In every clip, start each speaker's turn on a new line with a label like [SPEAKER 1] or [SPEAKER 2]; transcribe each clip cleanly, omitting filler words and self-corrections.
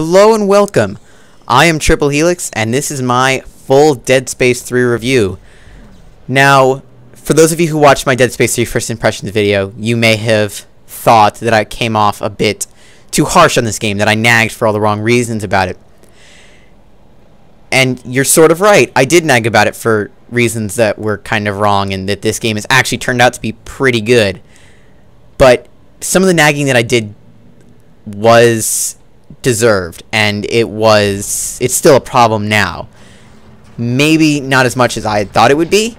[SPEAKER 1] Hello and welcome. I am Triple Helix, and this is my full Dead Space 3 review. Now, for those of you who watched my Dead Space 3 first impressions video, you may have thought that I came off a bit too harsh on this game, that I nagged for all the wrong reasons about it. And you're sort of right. I did nag about it for reasons that were kind of wrong, and that this game has actually turned out to be pretty good. But some of the nagging that I did was deserved, and it's still a problem now. Maybe not as much as I thought it would be,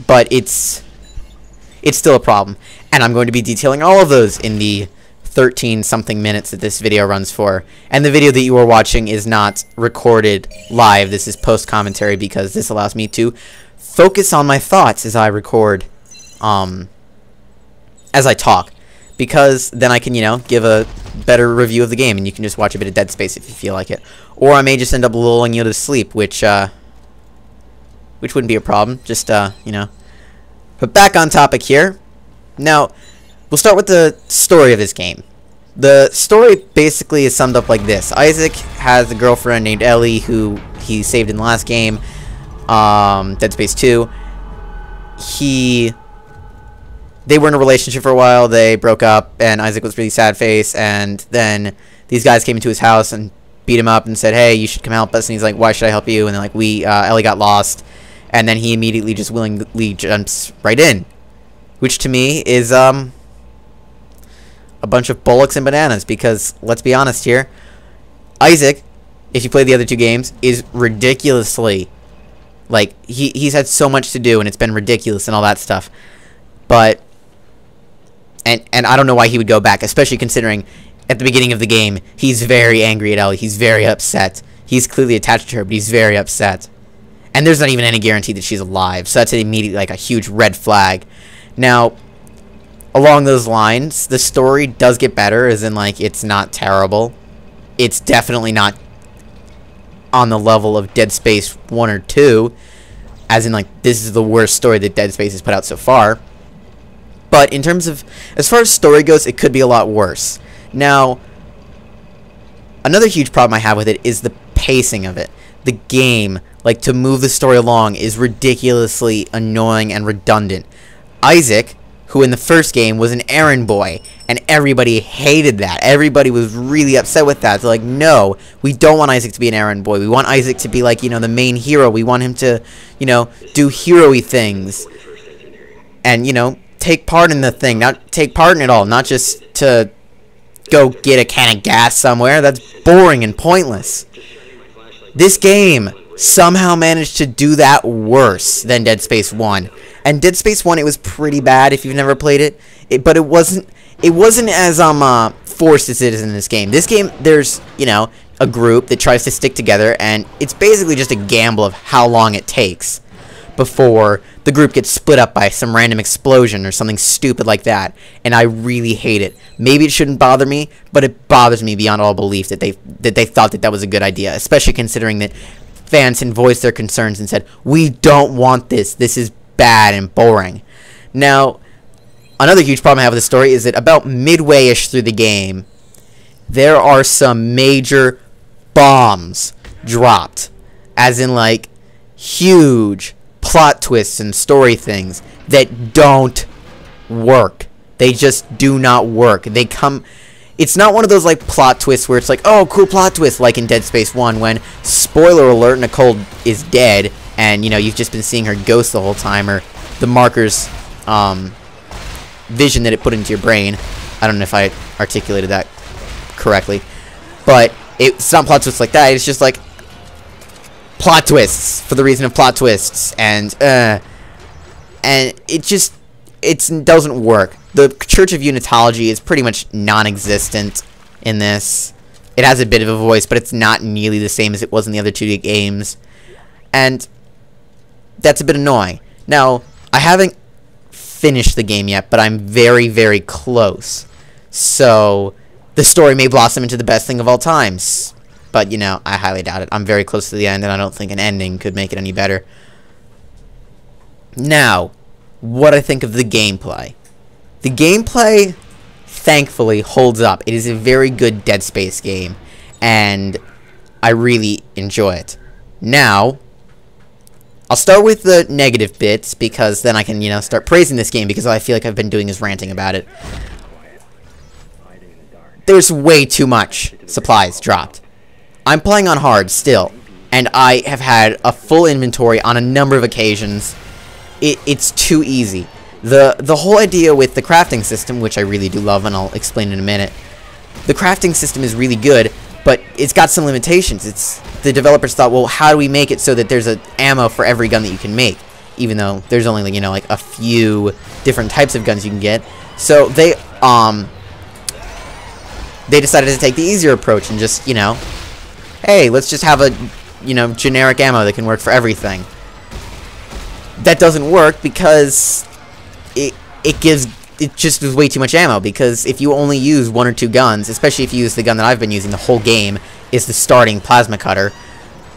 [SPEAKER 1] but it's still a problem. And I'm going to be detailing all of those in the 13-something minutes that this video runs for. And the video that you are watching is not recorded live. This is post-commentary because this allows me to focus on my thoughts as I record, as I talk. Because then I can, give a better review of the game, and you can just watch a bit of Dead Space if you feel like it. Or I may just end up lulling you to sleep, which wouldn't be a problem. Just, But back on topic here. Now, we'll start with the story of this game. The story basically is summed up like this. Isaac has a girlfriend named Ellie, who he saved in the last game, Dead Space 2. They were in a relationship for a while, they broke up, and Isaac was really sad face, and then these guys came into his house and beat him up and said, hey, you should come help us, and he's like, why should I help you? And they're like, Ellie got lost, and then he immediately just willingly jumps right in, which to me is, a bunch of bullocks and bananas, because, let's be honest here, Isaac, if you play the other two games, is ridiculously, like, he's had so much to do, and it's been ridiculous and all that stuff, but And I don't know why he would go back, especially considering at the beginning of the game, he's very angry at Ellie. He's very upset. He's clearly attached to her, but he's very upset. And there's not even any guarantee that she's alive, so that's immediately like a huge red flag. Now, along those lines, the story does get better, as in, like, it's not terrible. It's definitely not on the level of Dead Space 1 or 2, as in, like, this is the worst story that Dead Space has put out so far. But in terms of, as far as story goes, it could be a lot worse. Now, another huge problem I have with it is the pacing of it. The game, like, to move the story along, is ridiculously annoying and redundant. Isaac, who in the first game was an errand boy, and everybody hated that. Everybody was really upset with that. They're like, no, we don't want Isaac to be an errand boy. We want Isaac to be, like, the main hero. We want him to, do hero-y things. And, take part in the thing, not take part in it all, not just to go get a can of gas somewhere. That's boring and pointless. This game somehow managed to do that worse than Dead Space 1. And Dead Space 1, it was pretty bad if you've never played it, but it wasn't as forced as it is in this game. This game, there's, a group that tries to stick together, and it's basically just a gamble of how long it takes before the group gets split up by some random explosion or something stupid like that, and I really hate it. Maybe it shouldn't bother me, but it bothers me beyond all belief that they thought that was a good idea, especially considering that fans had voiced their concerns and said, we don't want this. This is bad and boring. Now, another huge problem I have with the story is that about midway-ish through the game, there are some major bombs dropped, as in, like, huge plot twists and story things that don't work. They just do not work. It's not one of those, like, plot twists where it's like, oh, cool plot twist, like in Dead Space 1, when, spoiler alert, Nicole is dead, and, you've just been seeing her ghost the whole time, or the marker's, vision that it put into your brain. I don't know if I articulated that correctly, but it's not plot twists like that. It's just, like, plot twists for the reason of plot twists, and it doesn't work. The Church of Unitology is pretty much non-existent in this. It has a bit of a voice, but it's not nearly the same as it was in the other two games, and that's a bit annoying. Now, I haven't finished the game yet, but I'm very, very close, so the story may blossom into the best thing of all times. But, I highly doubt it. I'm very close to the end, and I don't think an ending could make it any better. Now, what I think of the gameplay. The gameplay, thankfully, holds up. It is a very good Dead Space game. and I really enjoy it. Now, I'll start with the negative bits, because then I can, start praising this game, because all I feel like I've been doing is ranting about it. There's way too much supplies dropped. I'm playing on hard still, and I have had a full inventory on a number of occasions. It's too easy. The whole idea with the crafting system, which I really do love, and I'll explain in a minute, the crafting system is really good, but it's got some limitations. The developers thought, well, how do we make it so that there's ammo for every gun that you can make, even though there's only, like a few different types of guns you can get. So they decided to take the easier approach and just, hey, let's just have a, generic ammo that can work for everything. That doesn't work because it just is way too much ammo, because if you only use 1 or 2 guns, especially if you use the gun that I've been using the whole game, is the starting plasma cutter,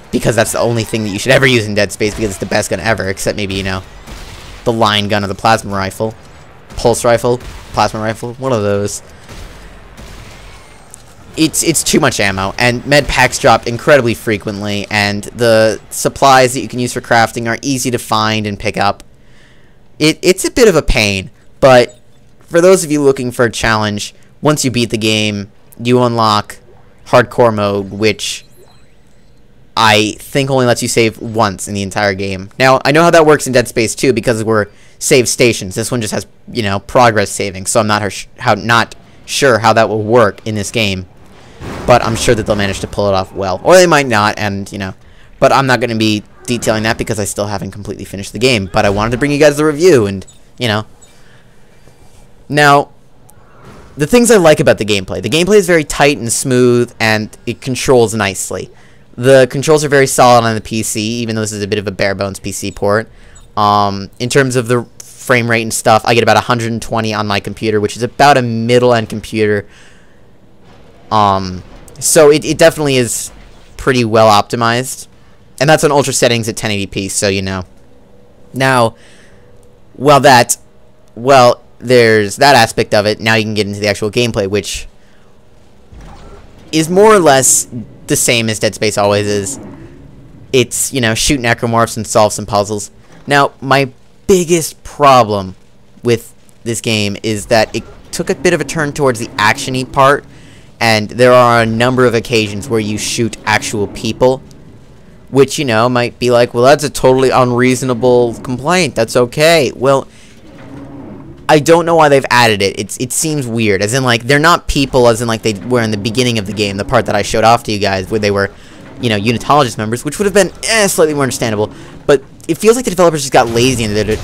[SPEAKER 1] because that's the only thing that you should ever use in Dead Space, because it's the best gun ever, except maybe, the line gun or the plasma rifle. Pulse rifle, plasma rifle, one of those. It's too much ammo, and med packs drop incredibly frequently, and the supplies that you can use for crafting are easy to find and pick up. It's a bit of a pain, but for those of you looking for a challenge, once you beat the game, you unlock hardcore mode, which I think only lets you save once in the entire game. Now, I know how that works in Dead Space 2 because we're save stations. This one just has, progress saving, so I'm not sure how that will work in this game. But I'm sure that they'll manage to pull it off well. Or they might not, and, but I'm not going to be detailing that because I still haven't completely finished the game. But I wanted to bring you guys the review, and, Now, the things I like about the gameplay is very tight and smooth, and it controls nicely. The controls are very solid on the PC, even though this is a bit of a bare-bones PC port. In terms of the frame rate and stuff, I get about 120 on my computer, which is about a middle-end computer. So it definitely is pretty well optimized. And that's on ultra settings at 1080p, so Now, there's that aspect of it. Now you can get into the actual gameplay, which is more or less the same as Dead Space always is. It's, shoot necromorphs and solve some puzzles. Now, my biggest problem with this game is that it took a bit of a turn towards the action-y part, and there are a number of occasions where you shoot actual people, which, might be like, well, that's a totally unreasonable complaint. That's okay. Well, I don't know why they've added it. It seems weird. As in, like, they're not people as in, like, they were in the beginning of the game, the part that I showed off to you guys, where they were, unitologist members, which would have been, slightly more understandable. But it feels like the developers just got lazy in their,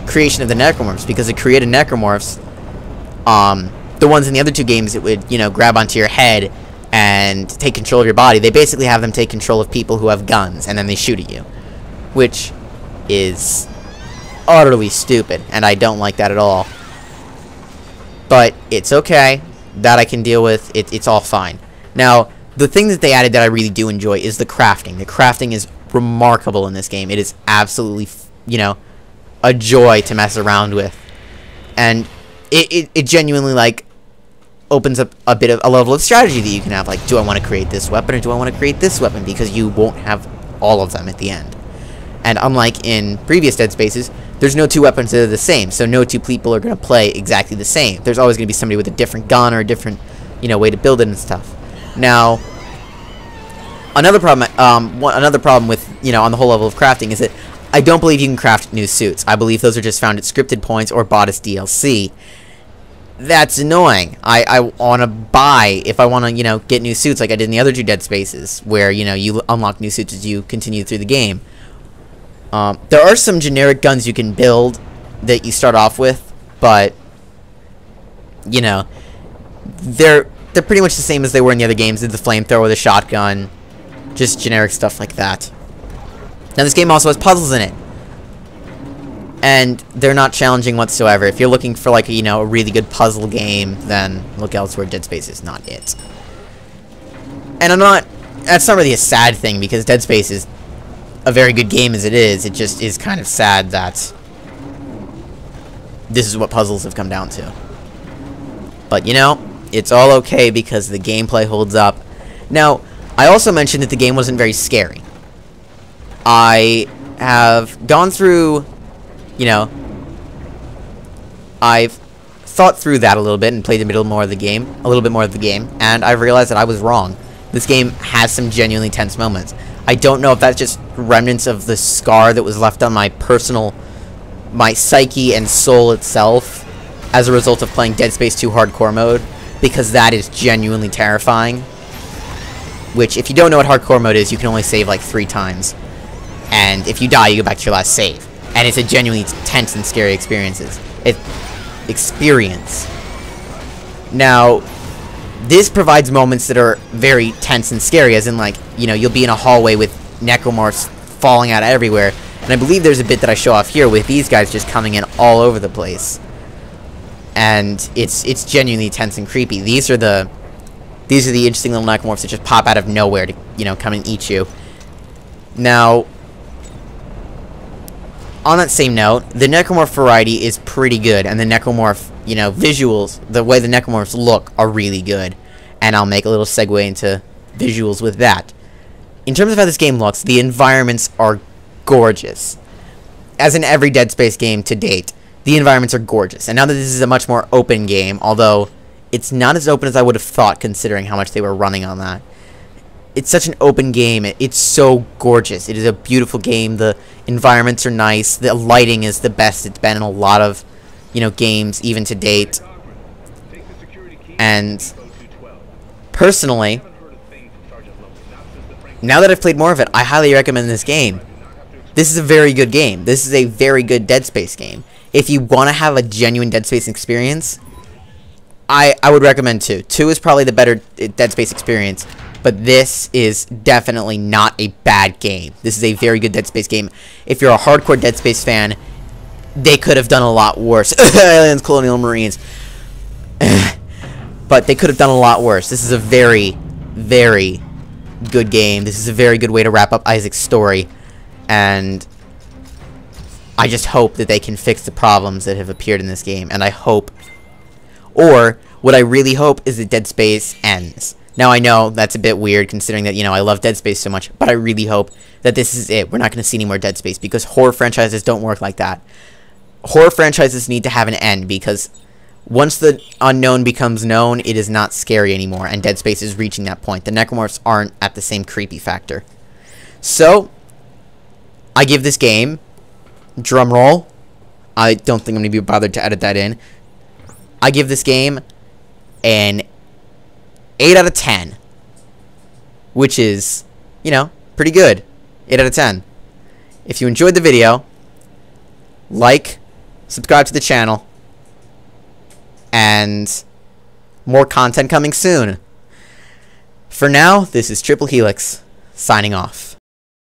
[SPEAKER 1] creation of the necromorphs, because they created necromorphs, the ones in the other 2 games that would, grab onto your head and take control of your body. They basically have them take control of people who have guns, and then they shoot at you. Which is utterly stupid, and I don't like that at all. But it's okay. That I can deal with. It's all fine. Now, the thing that they added that I really do enjoy is the crafting. The crafting is remarkable in this game. It is absolutely, a joy to mess around with. And it genuinely, like, opens up a bit of a level of strategy that you can have. Like, do I want to create this weapon, or do I want to create this weapon? Because you won't have all of them at the end. And unlike in previous Dead Spaces, there's no 2 weapons that are the same, so no 2 people are going to play exactly the same. There's always going to be somebody with a different gun or a different, way to build it and stuff. Now, another problem with, on the whole level of crafting is that I don't believe you can craft new suits. I believe those are just found at scripted points or bought as DLC. That's annoying. I want to buy, if I want to, get new suits like I did in the other 2 Dead Spaces, where, you unlock new suits as you continue through the game. There are some generic guns you can build that you start off with, but, they're pretty much the same as they were in the other games. The flamethrower, the shotgun, just generic stuff like that. Now, this game also has puzzles in it, and they're not challenging whatsoever. If you're looking for, like, a really good puzzle game, then look elsewhere. Dead Space is not it. And that's not really a sad thing, because Dead Space is a very good game as it is. It just is kind of sad that this is what puzzles have come down to. But, It's all okay because the gameplay holds up. Now, I also mentioned that the game wasn't very scary. I have gone through, you know, I've thought through that a little bit and played a little bit more of the game, and I've realized that I was wrong. This game has some genuinely tense moments. I don't know if that's just remnants of the scar that was left on my psyche and soul itself as a result of playing Dead Space 2 hardcore mode, because that is genuinely terrifying. Which, if you don't know what hardcore mode is, you can only save like 3 times. And if you die, you go back to your last save. And it's a genuinely tense and scary experience. Now, this provides moments that are very tense and scary, as in, like, you know, you'll be in a hallway with necromorphs falling out everywhere. And I believe there's a bit that I show off here with these guys just coming in all over the place. And it's genuinely tense and creepy. These are the interesting little necromorphs that just pop out of nowhere to, you know, come and eat you. Now, on that same note, the necromorph variety is pretty good, and the necromorph, you know, visuals, the way the necromorphs look, are really good. And I'll make a little segue into visuals with that. In terms of how this game looks, the environments are gorgeous. As in every Dead Space game to date, the environments are gorgeous. And now that this is a much more open game, although it's not as open as I would have thought considering how much they were running on that. It's such an open game. It's so gorgeous. It is a beautiful game. The environments are nice. The lighting is the best it's been in a lot of, you know, games, even to date. And personally, now that I've played more of it, I highly recommend this game. This is a very good game. This is a very good Dead Space game. If you want to have a genuine Dead Space experience, I would recommend 2. 2 is probably the better Dead Space experience. But this is definitely not a bad game. This is a very good Dead Space game. If you're a hardcore Dead Space fan, they could have done a lot worse. Aliens, Colonial Marines. But they could have done a lot worse. This is a very, very good game. This is a very good way to wrap up Isaac's story. And I just hope that they can fix the problems that have appeared in this game. And I hope, or what I really hope, is that Dead Space ends. Now, I know that's a bit weird considering that, you know, I love Dead Space so much, but I really hope that this is it. We're not going to see any more Dead Space, because horror franchises don't work like that. Horror franchises need to have an end, because once the unknown becomes known, it is not scary anymore, and Dead Space is reaching that point. The necromorphs aren't at the same creepy factor. So, I give this game, drum roll, I don't think I'm going to be bothered to edit that in, I give this game an 8 out of 10, which is, you know, pretty good. 8 out of 10. If you enjoyed the video, like, subscribe to the channel, and more content coming soon. For now, this is Triple Helix, signing off.